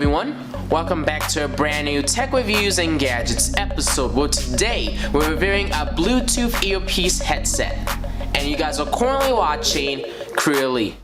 everyone, welcome back to a brand new tech reviews and gadgets episode where today we're reviewing a Bluetooth earpiece headset and you guys are currently watching CrewElite.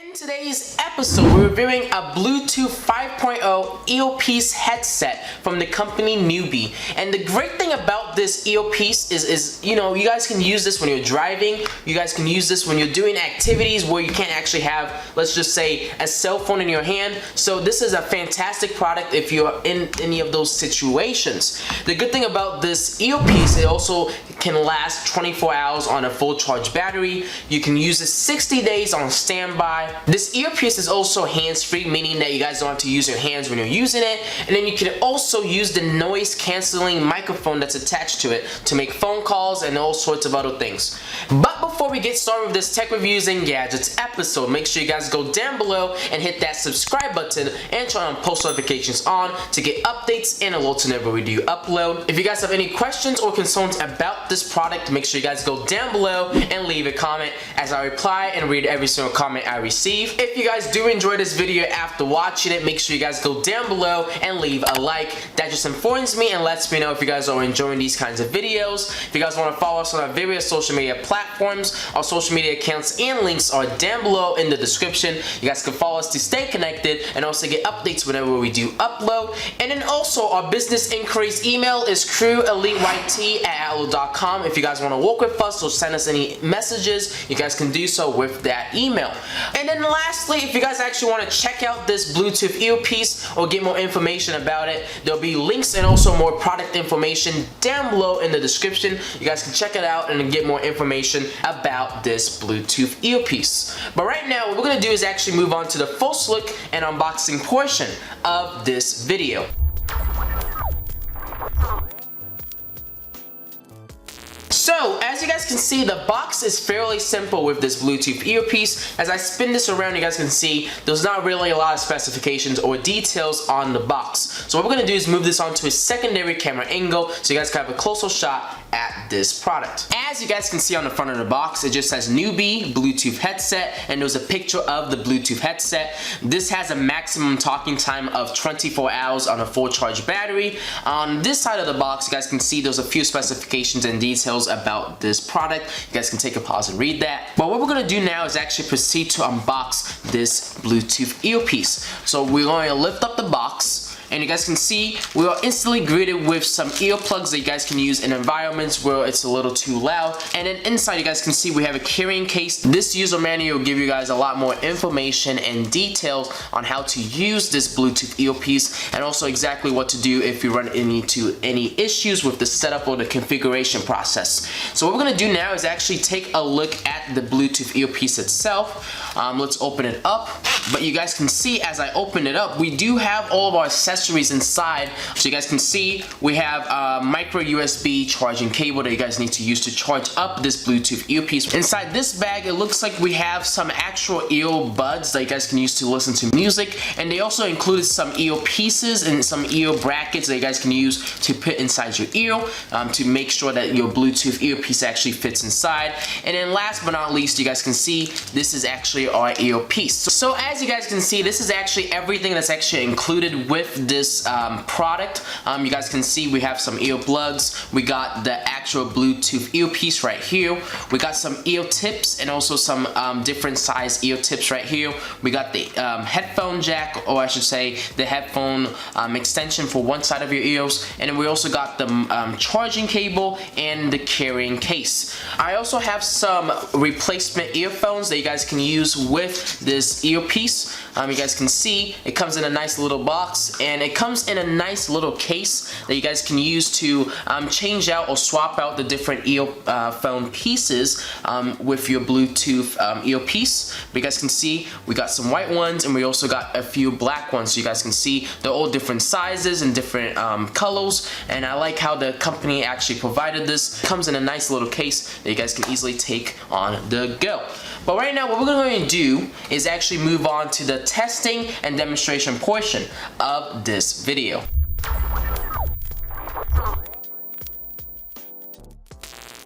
In today's episode, we're reviewing a Bluetooth 5.0 earpiece headset from the company Newbie. And the great thing about this earpiece is you know, you guys can use this when you're driving, you guys can use this when you're doing activities where you can't actually have, let's just say, a cell phone in your hand. So this is a fantastic product if you're in any of those situations. The good thing about this earpiece, it also can last 24 hours on a full charge battery. You can use it 60 days on standby. This earpiece is also hands-free, meaning that you guys don't have to use your hands when you're using it. And then you can also use the noise canceling microphone that's attached to it to make phone calls and all sorts of other things. But before we get started with this tech reviews and gadgets episode, make sure you guys go down below and hit that subscribe button and turn on post notifications on to get updates and alerts whenever we do upload. If you guys have any questions or concerns about this product, make sure you guys go down below and leave a comment as I reply and read every single comment I receive. If you guys do enjoy this video after watching it, make sure you guys go down below and leave a like. That just informs me and lets me know if you guys are enjoying these kinds of videos. If you guys want to follow us on our various social media platforms, our social media accounts and links are down below in the description. You guys can follow us to stay connected and also get updates whenever we do upload. And then also our business inquiries email is CrewElite@outlook.com. If you guys want to work with us or send us any messages, you guys can do so with that email. And then lastly, if you guys actually want to check out this Bluetooth earpiece or get more information about it, there'll be links and also more product information down below in the description. You guys can check it out and get more information about this Bluetooth earpiece. But right now, what we're going to do is actually move on to the first look and unboxing portion of this video. So, as you guys can see, the box is fairly simple with this Bluetooth earpiece. As I spin this around, you guys can see there's not really a lot of specifications or details on the box. So what we're going to do is move this onto a secondary camera angle so you guys can have a closer shot at this product. As you guys can see on the front of the box, it just says Newbie Bluetooth headset, and there's a picture of the Bluetooth headset. This has a maximum talking time of 24 hours on a full charge battery. On this side of the box, you guys can see there's a few specifications and details about this product. You guys can take a pause and read that. But what we're going to do now is actually proceed to unbox this Bluetooth earpiece. So we're going to lift up the box. And you guys can see we are instantly greeted with some earplugs that you guys can use in environments where it's a little too loud. And then inside you guys can see we have a carrying case. This user manual will give you guys a lot more information and details on how to use this Bluetooth earpiece and also exactly what to do if you run into any issues with the setup or the configuration process. So what we're going to do now is actually take a look at the Bluetooth earpiece itself. Let's open it up. But you guys can see as I open it up, we do have all of our accessories inside. So you guys can see we have a micro USB charging cable that you guys need to use to charge up this Bluetooth earpiece. Inside this bag, it looks like we have some actual earbuds that you guys can use to listen to music, and they also included some earpieces and some ear brackets that you guys can use to put inside your ear to make sure that your Bluetooth earpiece actually fits inside. And then last but not least, you guys can see this is actually our earpiece. So as you guys can see, this is actually everything that's actually included with this product. You guys can see we have some earplugs, we got the actual Bluetooth earpiece right here, we got some ear tips and also some different size ear tips right here. We got the headphone jack, or I should say the headphone extension for one side of your ears, and then we also got the charging cable and the carrying case. I also have some replacement earphones that you guys can use with this earpiece. You guys can see it comes in a nice little box, and and it comes in a nice little case that you guys can use to change out or swap out the different earphone pieces with your Bluetooth earpiece. You guys can see we got some white ones and we also got a few black ones, so you guys can see they're all different sizes and different colors, and I like how the company actually provided this. It comes in a nice little case that you guys can easily take on the go. But right now what we're going to do is actually move on to the testing and demonstration portion of this video.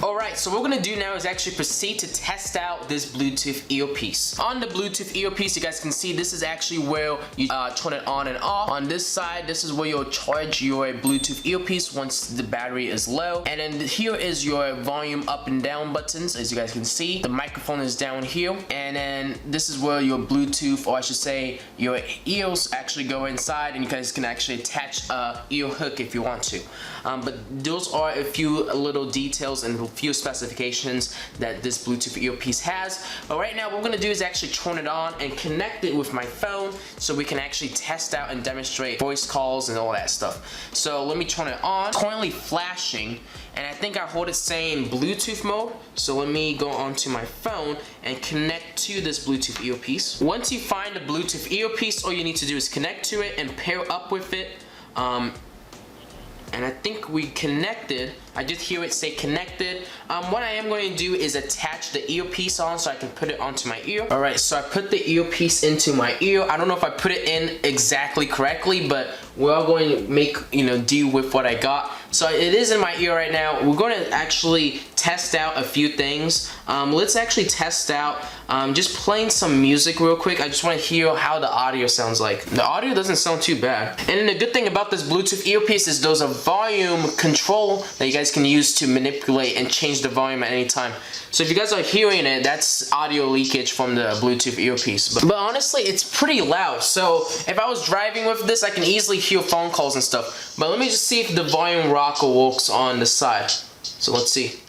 Alright, so what we're going to do now is actually proceed to test out this Bluetooth earpiece. On the Bluetooth earpiece, you guys can see this is actually where you turn it on and off. On this side, this is where you'll charge your Bluetooth earpiece once the battery is low. And then here is your volume up and down buttons, as you guys can see. The microphone is down here. And then this is where your Bluetooth, or I should say your ears actually go inside, and you guys can actually attach a ear hook if you want to. But those are a few little details and a few specifications that this Bluetooth earpiece has. But right now what we're going to do is actually turn it on and connect it with my phone so we can actually test out and demonstrate voice calls and all that stuff. So let me turn it on. It's currently flashing, and I think I heard it saying Bluetooth mode. So let me go onto my phone and connect to this Bluetooth earpiece. Once you find the Bluetooth earpiece, all you need to do is connect to it and pair up with it. And I think we connected. I just hear it say connected. What I am going to do is attach the earpiece on so I can put it onto my ear. Alright, so I put the earpiece into my ear. I don't know if I put it in exactly correctly, but we're all going to make, do with what I got. So it is in my ear right now. We're going to actually test out a few things. Let's actually test out just playing some music real quick. I just want to hear how the audio sounds like. The audio doesn't sound too bad. And then the good thing about this Bluetooth earpiece is there's a volume control that you guys can use to manipulate and change the volume at any time. So if you guys are hearing it, that's audio leakage from the Bluetooth earpiece. But honestly, it's pretty loud. So if I was driving with this, I can easily hear phone calls and stuff. But let me just see if the volume rocker works on the side. So let's see.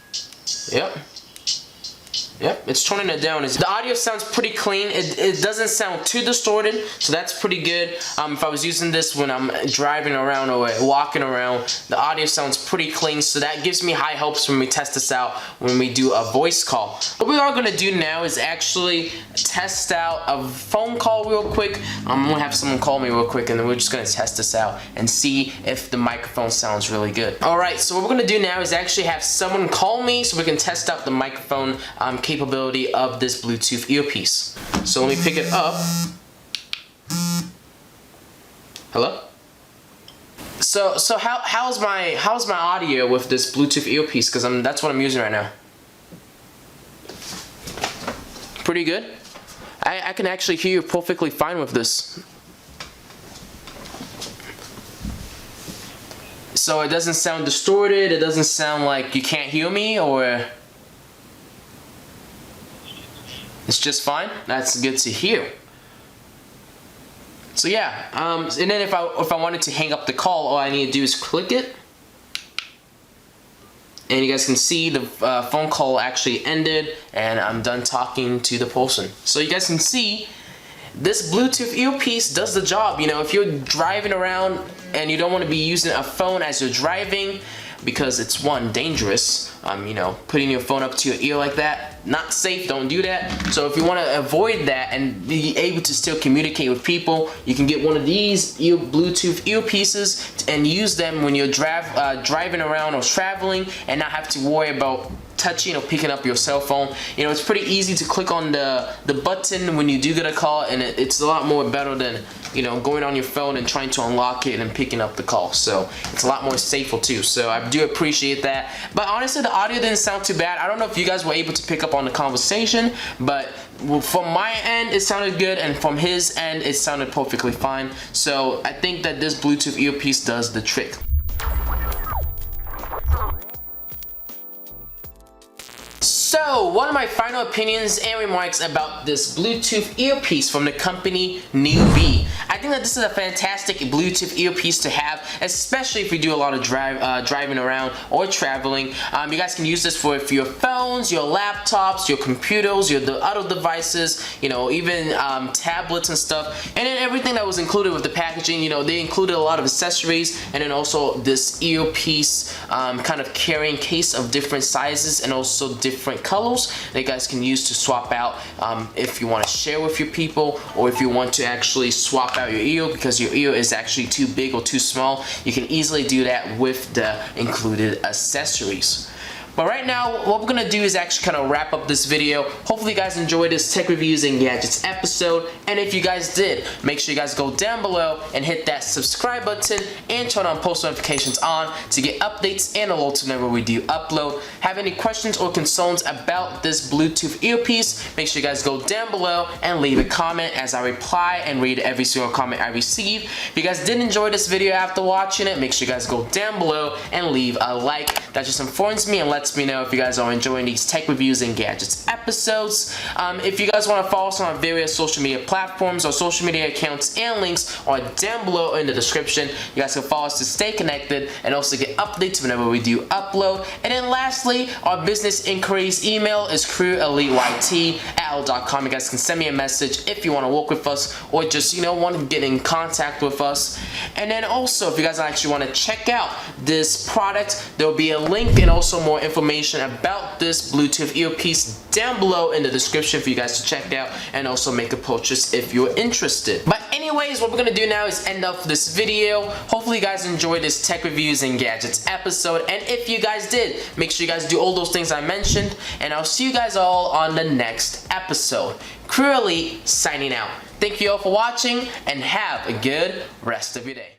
Yep, it's turning it down. The audio sounds pretty clean. It doesn't sound too distorted, so that's pretty good. If I was using this when I'm driving around or walking around, the audio sounds pretty clean, so that gives me high hopes when we test this out when we do a voice call. What we are going to do now is actually test out a phone call real quick. I'm going to have someone call me real quick, and then we're just going to test this out and see if the microphone sounds really good. Alright, so what we're going to do now is actually have someone call me so we can test out the microphone capability of this Bluetooth earpiece. So let me pick it up. Hello? So how's my audio with this Bluetooth earpiece? Because that's what I'm using right now. Pretty good. I can actually hear you perfectly fine with this. So it doesn't sound distorted. It doesn't sound like you can't hear me, or it's just fine. That's good to hear. So yeah, and then if I wanted to hang up the call, all I need to do is click it, and you guys can see the phone call actually ended, and I'm done talking to the person. So you guys can see this Bluetooth earpiece does the job. If you're driving around and you don't want to be using a phone as you're driving, because it's one, dangerous. Putting your phone up to your ear like that, not safe, don't do that. So if you want to avoid that and be able to still communicate with people, you can get one of these Bluetooth earpieces and use them when you're driving around or traveling, and not have to worry about touching or picking up your cell phone. It's pretty easy to click on the button when you do get a call, and it's a lot more better than going on your phone and trying to unlock it and picking up the call. So it's a lot more safer too. So I do appreciate that. But honestly, the audio didn't sound too bad. I don't know if you guys were able to pick up on the conversation, but from my end it sounded good, and from his end it sounded perfectly fine. So I think that this Bluetooth earpiece does the trick. So, one of my final opinions and remarks about this Bluetooth earpiece from the company Newbie. I I think that this is a fantastic Bluetooth earpiece to have, especially if you do a lot of driving around or traveling. You guys can use this for your phones, your laptops, your computers, your other devices, you know, even tablets and stuff. And then everything that was included with the packaging, you know, they included a lot of accessories, and then also this earpiece kind of carrying case of different sizes and also different colors that you guys can use to swap out if you want to share with your people, or if you want to actually swap out your ear because your ear is actually too big or too small. You can easily do that with the included accessories. But right now, what we're gonna do is actually kind of wrap up this video. Hopefully you guys enjoyed this tech reviews and gadgets episode, and if you guys did, make sure you guys go down below and hit that subscribe button and turn on post notifications on to get updates and alerts whenever we do upload. Have any questions or concerns about this Bluetooth earpiece, make sure you guys go down below and leave a comment, as I reply and read every single comment I receive. If you guys did enjoy this video after watching it, make sure you guys go down below and leave a like. That just informs me and lets me know if you guys are enjoying these tech reviews and gadgets episodes. If you guys want to follow us on our various social media platforms, our social media accounts and links are down below in the description. You guys can follow us to stay connected and also get updates whenever we do upload. And then lastly, our business inquiries email is CrewElite@outlook.com. You guys can send me a message if you want to work with us or just, you know, want to get in contact with us. And then also, if you guys actually want to check out this product, there will be a link and also more information about this Bluetooth earpiece down below in the description for you guys to check out and also make a purchase if you're interested. But anyways, what we're gonna do now is end up this video. Hopefully you guys enjoyed this tech reviews and gadgets episode, and if you guys did, make sure you guys do all those things I mentioned, and I'll see you guys all on the next episode. CrewElite signing out. Thank you all for watching and have a good rest of your day.